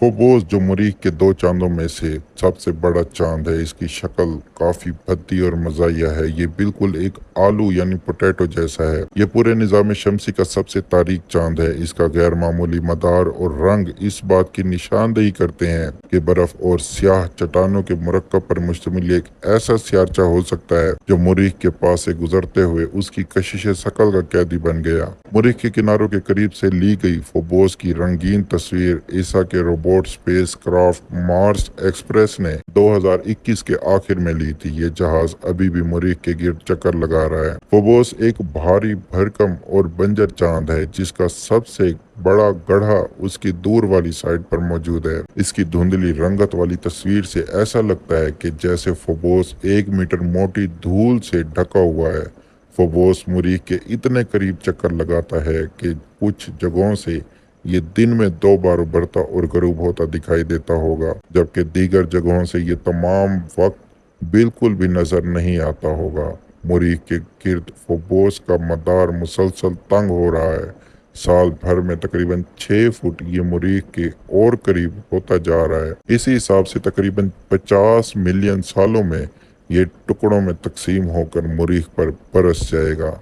Phobos जो मरीख के दो चांदों में से सबसे बड़ा चांद है, इसकी शक्ल काफी भद्दी और मजाया है। ये बिल्कुल एक आलू यानी पोटैटो जैसा है। ये पूरे निज़ाम शमसी का सबसे तारीक चांद है। इसका गैर मामूली मदार और रंग इस बात की निशानदेही करते हैं कि बर्फ और स्याह चट्टानों के मुरक्कब पर मुश्तमिल एक ऐसा सियारचा हो सकता है जो मरीख के पास से गुजरते हुए उसकी कशिश शकल का कैदी बन गया। मरीख के किनारों के करीब से ली गई फोबोस की रंगीन तस्वीर ईसा के robot space craft Mars express ने 2021 के आखिर में ली थी। ये जहाज अभी भी मरीख के गिर्द चक्कर लगा रहा है। फोबोस एक भारी भरकम और बंजर चांद है जिसका सबसे बड़ा गड्ढा उसकी दूर वाली साइड पर मौजूद है। इसकी धुंधली रंगत वाली तस्वीर से ऐसा लगता है कि जैसे फोबोस 1 मीटर मोटी धूल से ढका हुआ है। फोबोस मरीख के इतने करीब चक्कर लगाता है कि कुछ जगहों से ये दिन में 2 बार उभरता और गरूब होता दिखाई देता होगा, जबकि दीगर जगहों से ये तमाम वक्त बिल्कुल भी नजर नहीं आता होगा। मरीख के गिर्द फोबोस का मदार मुसलसल तंग हो रहा है। साल भर में तकरीबन 6 फुट ये मरीख के और करीब होता जा रहा है। इसी हिसाब से तकरीबन 50 मिलियन सालों में ये टुकड़ों में तकसीम होकर मरीख पर बरस जाएगा।